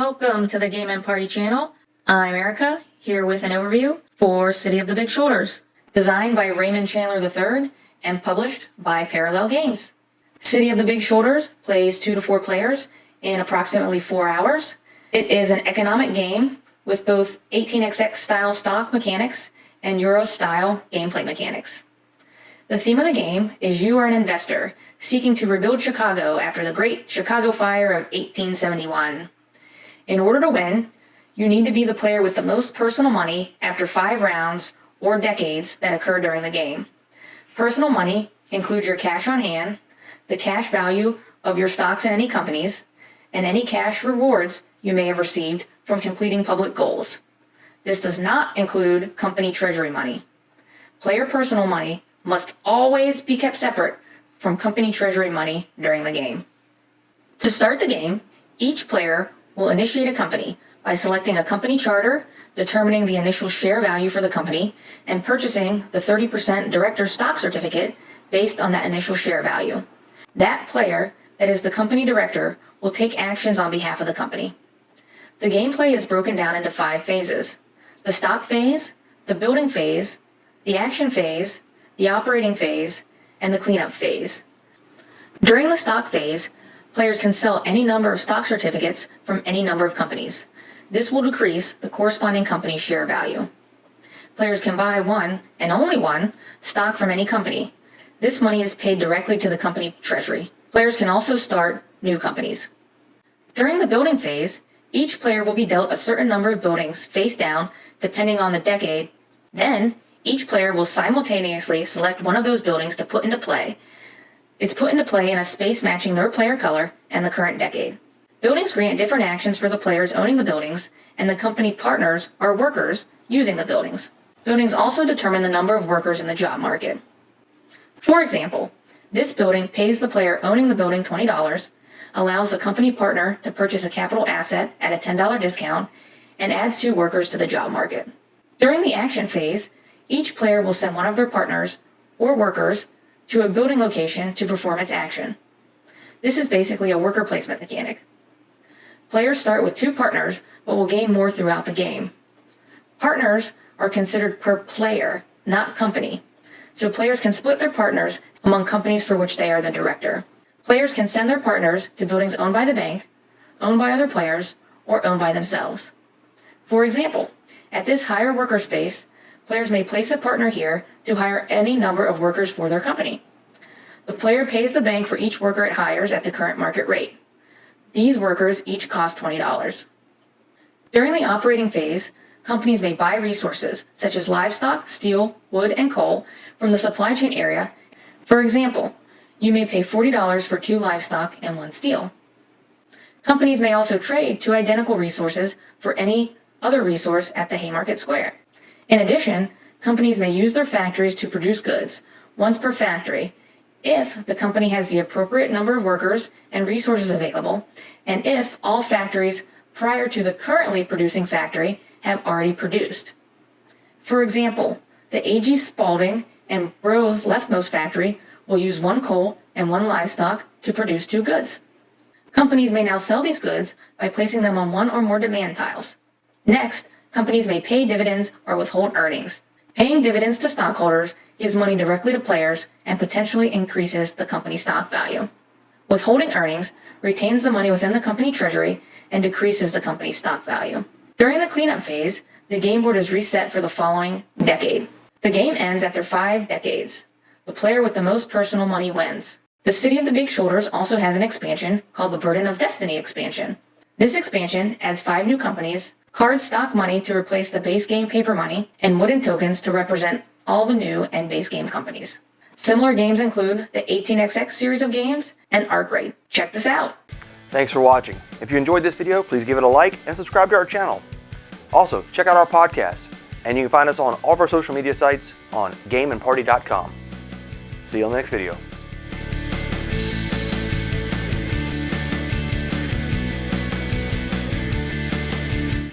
Welcome to the Game and Party channel. I'm Erica, here with an overview for City of the Big Shoulders, designed by Raymond Chandler III and published by Parallel Games. City of the Big Shoulders plays 2 to 4 players in approximately 4 hours. It is an economic game with both 18xx style stock mechanics and Euro style gameplay mechanics. The theme of the game is you are an investor seeking to rebuild Chicago after the Great Chicago Fire of 1871. In order to win, you need to be the player with the most personal money after 5 rounds or decades that occur during the game. Personal money includes your cash on hand, the cash value of your stocks in any companies, and any cash rewards you may have received from completing public goals. This does not include company treasury money. Player personal money must always be kept separate from company treasury money during the game. To start the game, each player will initiate a company by selecting a company charter, determining the initial share value for the company, and purchasing the 30% director stock certificate based on that initial share value. That player, that is the company director, will take actions on behalf of the company. The gameplay is broken down into 5 phases: the stock phase, the building phase, the action phase, the operating phase, and the cleanup phase. During the stock phase, players can sell any number of stock certificates from any number of companies. This will decrease the corresponding company's share value. Players can buy one, and only one, stock from any company. This money is paid directly to the company treasury. Players can also start new companies. During the building phase, each player will be dealt a certain number of buildings face down depending on the decade. Then, each player will simultaneously select one of those buildings to put into play. It's put into play in a space matching their player color and the current decade. Buildings grant different actions for the players owning the buildings and the company partners or workers using the buildings. Buildings also determine the number of workers in the job market. For example, this building pays the player owning the building $20, allows the company partner to purchase a capital asset at a $10 discount, and adds 2 workers to the job market. During the action phase, each player will send one of their partners or workers to a building location to perform its action. This is basically a worker placement mechanic. Players start with 2 partners, but will gain more throughout the game. Partners are considered per player, not company, so players can split their partners among companies for which they are the director. Players can send their partners to buildings owned by the bank, owned by other players, or owned by themselves. For example, at this higher worker space, players may place a partner here to hire any number of workers for their company. The player pays the bank for each worker it hires at the current market rate. These workers each cost $20. During the operating phase, companies may buy resources such as livestock, steel, wood, and coal from the supply chain area. For example, you may pay $40 for 2 livestock and 1 steel. Companies may also trade 2 identical resources for any other resource at the Haymarket Square. In addition, companies may use their factories to produce goods, once per factory, if the company has the appropriate number of workers and resources available, and if all factories prior to the currently producing factory have already produced. For example, the A.G. Spaulding and Bros leftmost factory will use 1 coal and 1 livestock to produce 2 goods. Companies may now sell these goods by placing them on 1 or more demand tiles. Next, companies may pay dividends or withhold earnings. Paying dividends to stockholders gives money directly to players and potentially increases the company's stock value. Withholding earnings retains the money within the company treasury and decreases the company's stock value. During the cleanup phase, the game board is reset for the following decade. The game ends after 5 decades. The player with the most personal money wins. The City of the Big Shoulders also has an expansion called the Burden of Destiny expansion. This expansion adds 5 new companies, card stock money to replace the base game paper money, and wooden tokens to represent all the new and base game companies. Similar games include the 18xx series of games and Arkwright. Check this out! Thanks for watching. If you enjoyed this video, please give it a like and subscribe to our channel. Also, check out our podcast, and you can find us on all of our social media sites on gameandparty.com. See you on the next video.